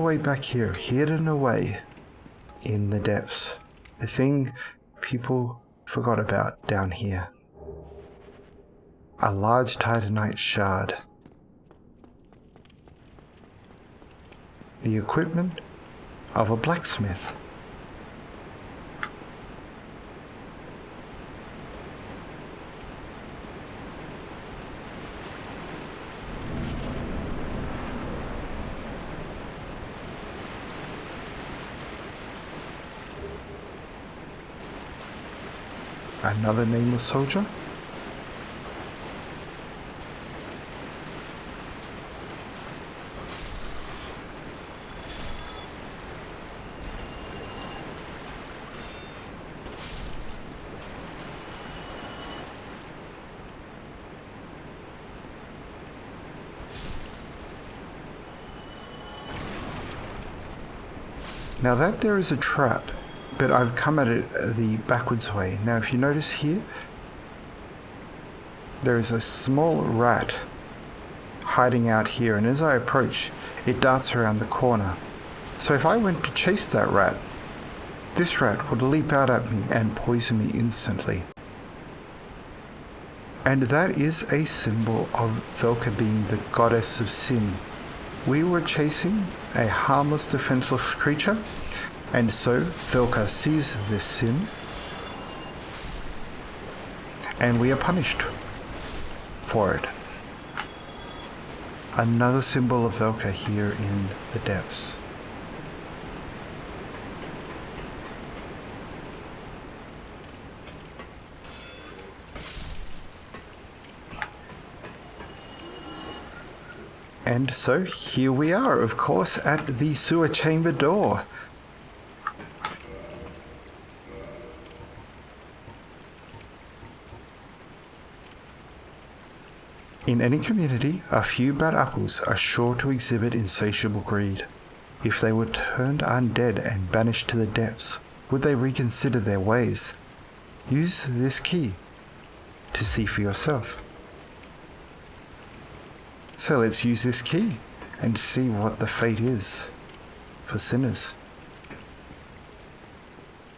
way back here, hidden away in the depths. The thing people forgot about down here. A large titanite shard. The equipment of a blacksmith. Another nameless soldier. Now that there is a trap, but I've come at it the backwards way. Now if you notice here, there is a small rat hiding out here, and as I approach, it darts around the corner. So if I went to chase that rat, this rat would leap out at me and poison me instantly. And that is a symbol of Velka being the goddess of sin. We were chasing a harmless, defenseless creature, and so Velka sees this sin, and we are punished for it. Another symbol of Velka here in the depths. And so here we are, of course, at the sewer chamber door. In any community, a few bad apples are sure to exhibit insatiable greed. If they were turned undead and banished to the depths, would they reconsider their ways? Use this key to see for yourself. So let's use this key and see what the fate is for sinners.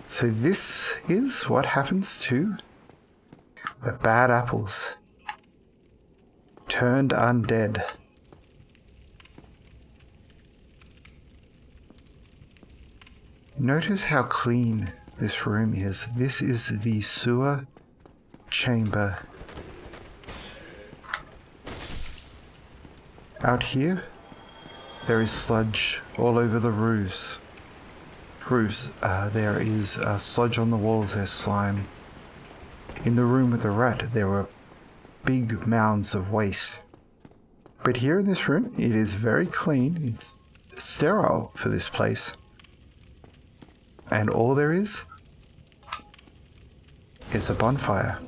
So this is what happens to the bad apples turned undead. Notice how clean this room is. This is the sewer chamber. Out here, there is sludge all over the roofs. There is sludge on the walls, there's slime. In the room with the rat, there were big mounds of waste. But here in this room, it is very clean. It's sterile for this place. And all there is a bonfire.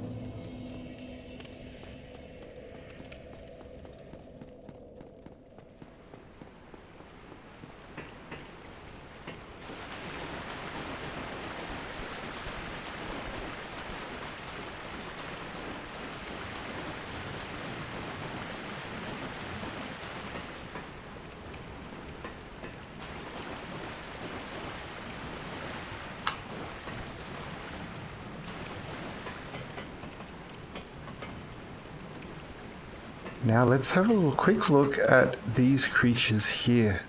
Now let's have a quick look at these creatures here,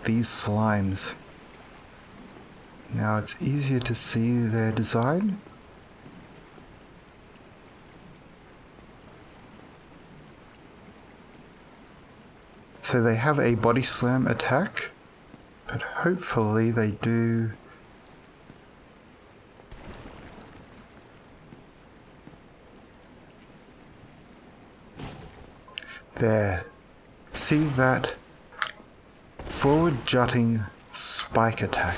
these slimes. Now it's easier to see their design. So they have a body slam attack, but hopefully they do there. See that forward jutting spike attack.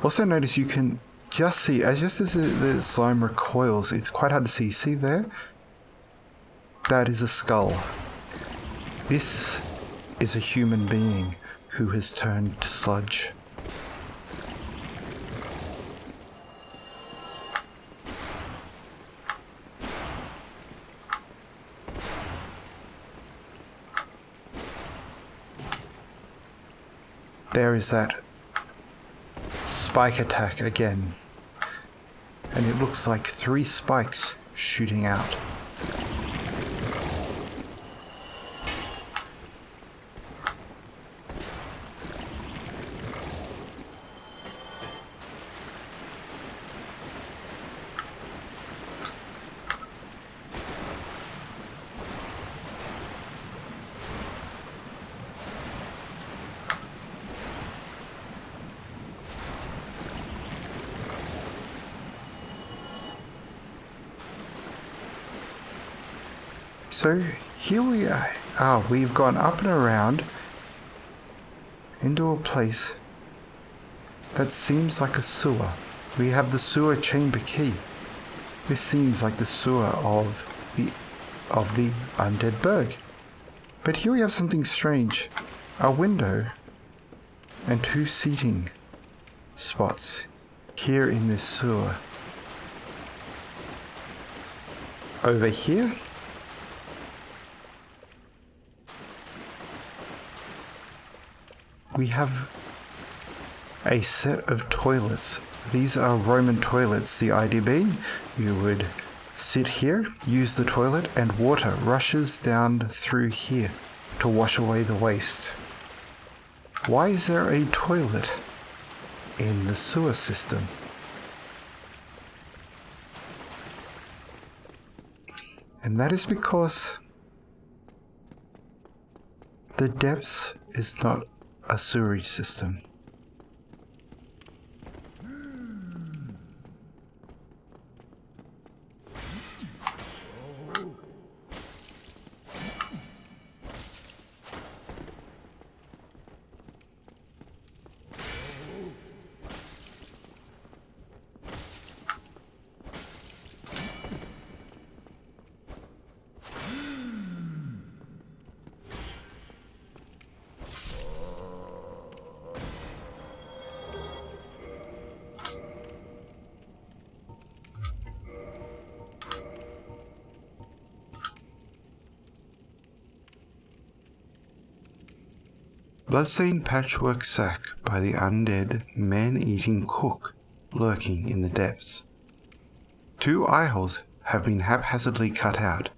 Also notice you can just see, just as the slime recoils, it's quite hard to see. See there? That is a skull. This is a human being who has turned to sludge. there is that spike attack again. And it looks like 3 spikes shooting out. So here we are. We've gone up and around into a place that seems like a sewer. We have the sewer chamber key. This seems like the sewer of the undead berg. But here we have something strange. A window and 2 seating spots here in this sewer. Over here, we have a set of toilets. These are Roman toilets. The idea being you would sit here, use the toilet, and water rushes down through here to wash away the waste. Why is there a toilet in the sewer system? And that is because the depths is not a sewerage system. Bloodstained patchwork sack by the undead man-eating cook lurking in the depths. 2 eye holes have been haphazardly cut out.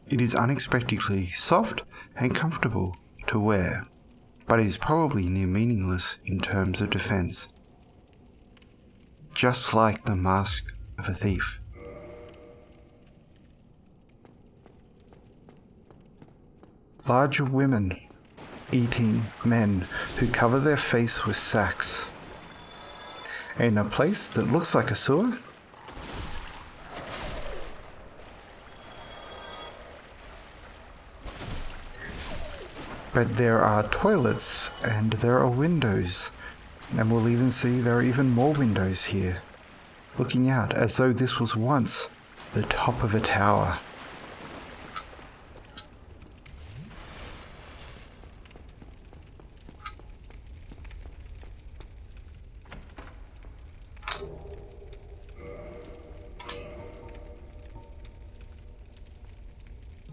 It is unexpectedly soft and comfortable to wear, but is probably near meaningless in terms of defense. Just like the mask of a thief. Larger women eating men who cover their face with sacks. In a place that looks like a sewer, but there are toilets and there are windows, and we'll even see there are even more windows here, looking out as though this was once the top of a tower.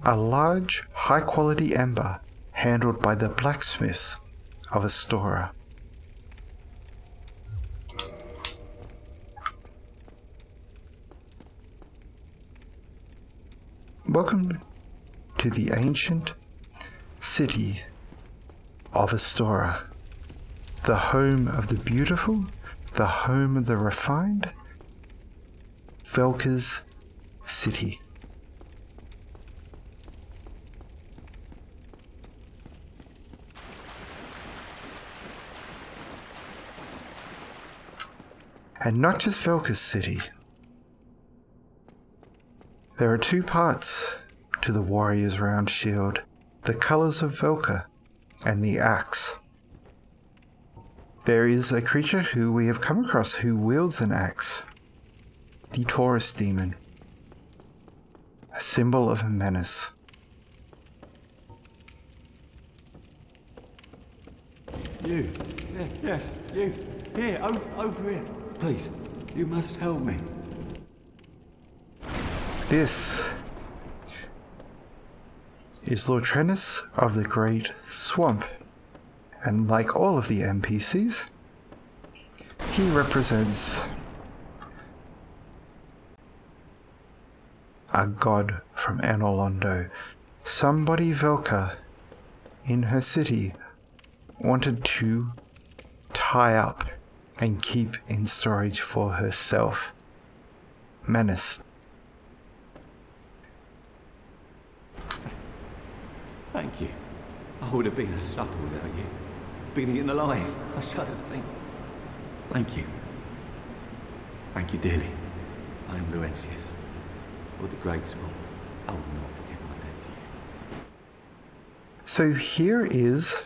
A large, high-quality ember handled by the blacksmiths of Astora. Welcome to the ancient city of Astora, the home of the beautiful, the home of the refined, Velka's city. And not just Velka's city. There are 2 parts to the warrior's round shield, the colours of Velka and the axe. There is a creature who we have come across who wields an axe, the Taurus demon, a symbol of a menace. You, yes, you, here, over here. Please, you must help me. This is Lordranus of the Great Swamp, And like all of the NPCs, he represents a god from Enolondo. Somebody Velka in her city wanted to tie up and keep in storage for herself. Menace. Thank you. I would have been a supper without you. Been eaten alive. I shudder to think. Thank you. Thank you dearly. I am Laurentius. Of the Great Swamp. I will not forget my debt to you. So here is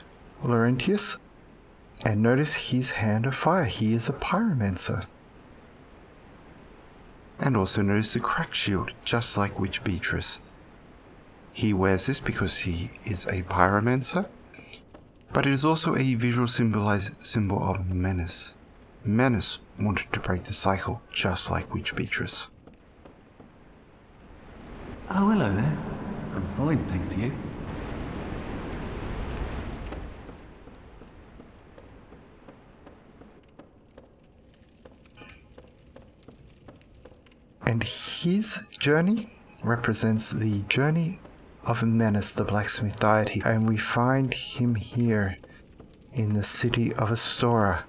Laurentius, and notice his hand of fire. He is a pyromancer. And also notice the crack shield, just like Witch Beatrice. He wears this because he is a pyromancer, but it is also a visual symbol of Menace. Menace wanted to break the cycle, just like Witch Beatrice. Oh, hello there. I'm fine, thanks to you. And his journey represents the journey of Menace, the blacksmith deity, and we find him here in the city of Astora,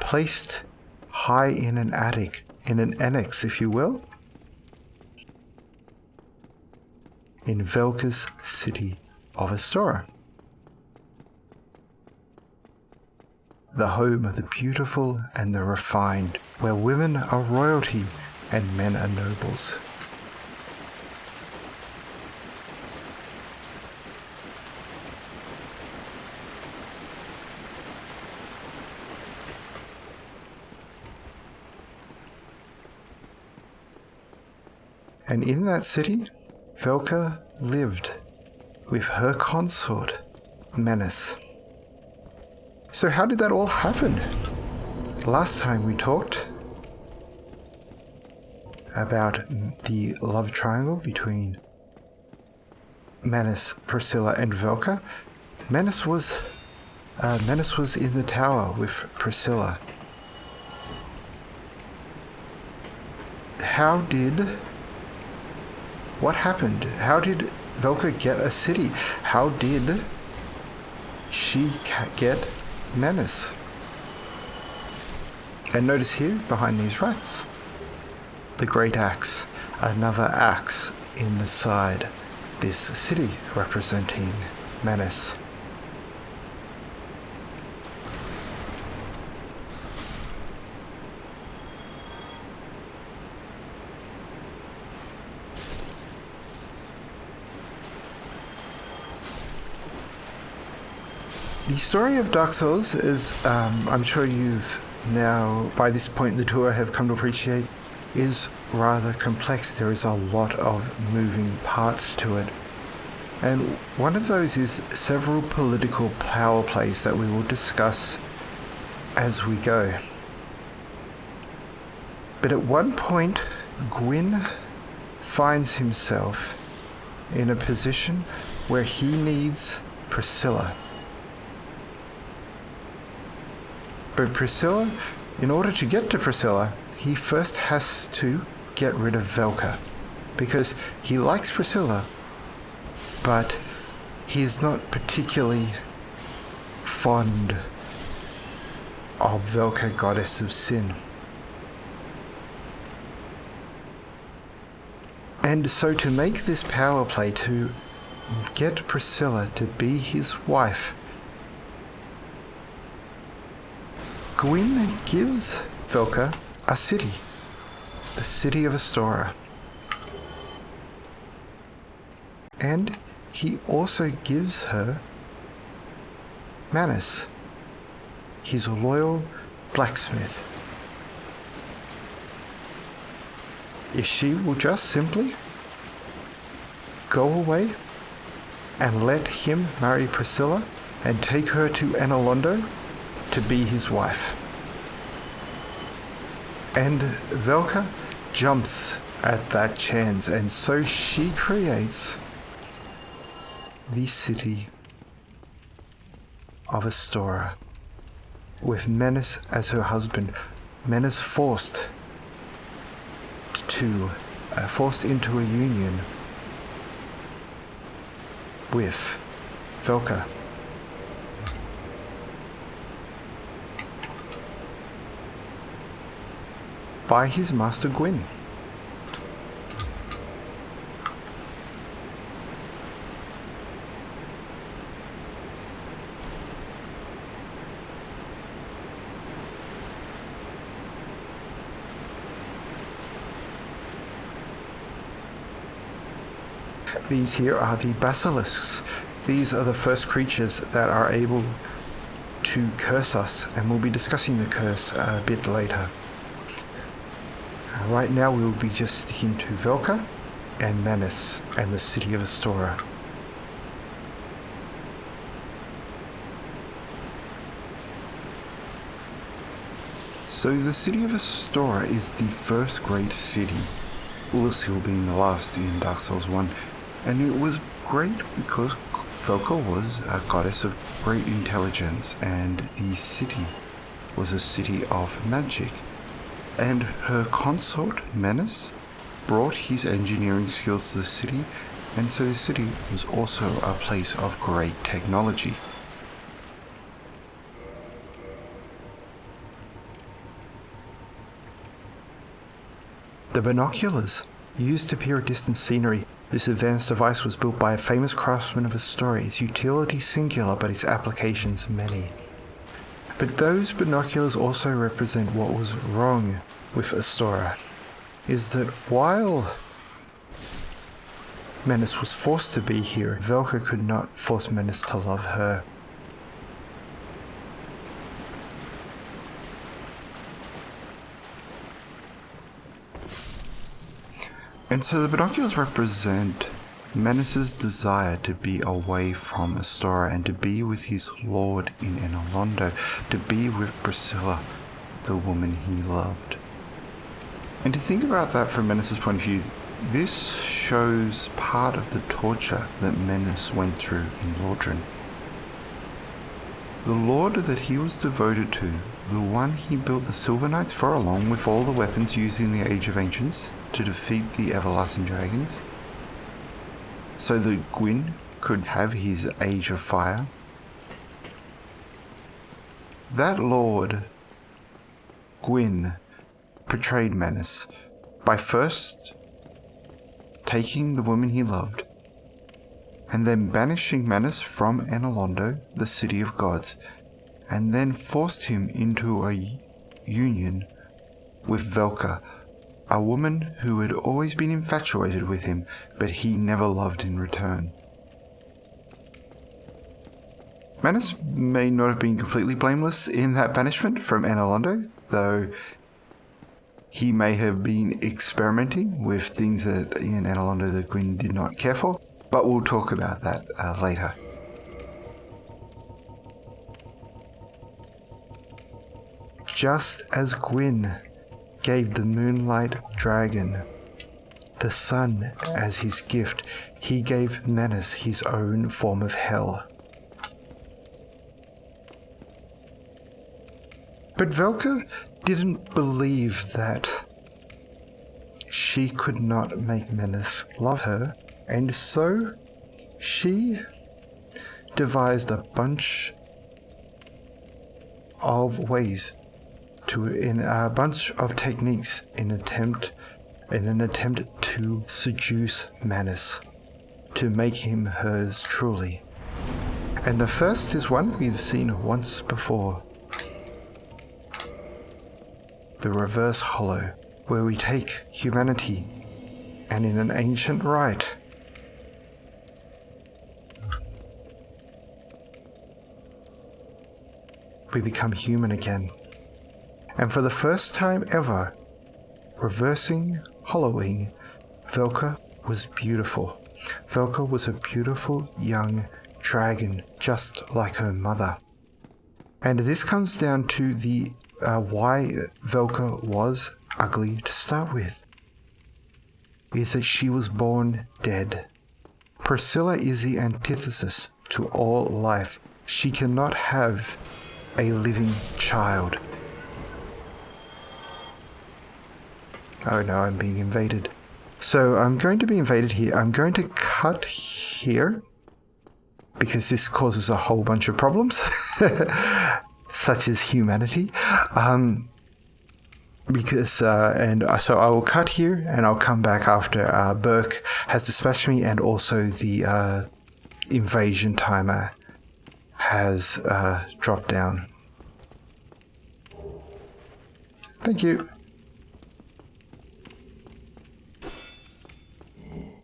placed high in an attic, in an annex, if you will, in Velka's city of Astora, the home of the beautiful and the refined, where women are royalty and men are nobles. And in that city, Velka lived with her consort, Menace. So how did that all happen? Last time we talked about the love triangle between Menace, Priscilla, and Velka. Menace was in the tower with Priscilla. What happened? How did Velka get a city? How did she get Menace? And notice here, behind these rats, the great axe, another axe in the side. This city representing Menace. The story of Dark Souls is, I'm sure you've now, by this point in the tour, have come to appreciate, is rather complex. There is a lot of moving parts to it. And one of those is several political power plays that we will discuss as we go. But at one point, Gwyn finds himself in a position where he needs Priscilla. But Priscilla, in order to get to Priscilla, he first has to get rid of Velka, because he likes Priscilla, but he is not particularly fond of Velka, goddess of sin. And so to make this power play, to get Priscilla to be his wife, Gwyn gives Velka a city, the city of Astora. And he also gives her Menace, his loyal blacksmith. If she will just simply go away and let him marry Priscilla and take her to Enolondo to be his wife. And Velka jumps at that chance, and so she creates the city of Astora. With Menace as her husband, Menace forced into a union with Velka. By his master Gwyn. These here are the basilisks. These are the first creatures that are able to curse us, and we'll be discussing the curse a bit later. Right now we'll be just sticking to Velka and Menace and the city of Astora. So the city of Astora is the first great city, Ulasil being the last in Dark Souls 1, and it was great because Velka was a goddess of great intelligence, and the city was a city of magic. And her consort, Menace, brought his engineering skills to the city, and so the city was also a place of great technology. The binoculars, used to peer at distant scenery. This advanced device was built by a famous craftsman of Astora. Its utility singular, but its applications many. But those binoculars also represent what was wrong with Astora, is that while Menace was forced to be here, Velka could not force Menace to love her. And so the binoculars represent Menace's desire to be away from Astora and to be with his lord in Enolondo, to be with Priscilla, the woman he loved. And to think about that from Menace's point of view, this shows part of the torture that Menace went through in Lordran. The lord that he was devoted to, the one he built the Silver Knights for, along with all the weapons used in the Age of Ancients to defeat the everlasting dragons, so that Gwyn could have his Age of Fire. That lord, Gwyn, betrayed Menace by first taking the woman he loved, and then banishing Menace from Enolondo, the city of gods, and then forced him into a union with Velka, a woman who had always been infatuated with him, but he never loved in return. Menace may not have been completely blameless in that banishment from Enolondo, though he may have been experimenting with things that in Enolondo that Gwyn did not care for, but we'll talk about that later. Just as Gwyn gave the Moonlight Dragon the sun as his gift, he gave Menace his own form of hell. But Velka didn't believe that she could not make Menace love her, and so she devised a bunch of ways in a bunch of techniques in an attempt to seduce Menace, to make him hers truly. And the first is one we've seen once before. The reverse hollow, where we take humanity and in an ancient rite we become human again. And for the first time ever, reversing, hollowing, Velka was beautiful. Velka was a beautiful young dragon, just like her mother. And this comes down to the why Velka was ugly to start with, is that she was born dead. Priscilla is the antithesis to all life. She cannot have a living child. Oh no, I'm being invaded. So I'm going to be invaded here. I'm going to cut here because this causes a whole bunch of problems, such as humanity. So I will cut here and I'll come back after Burke has dispatched me and also the invasion timer has dropped down. Thank you.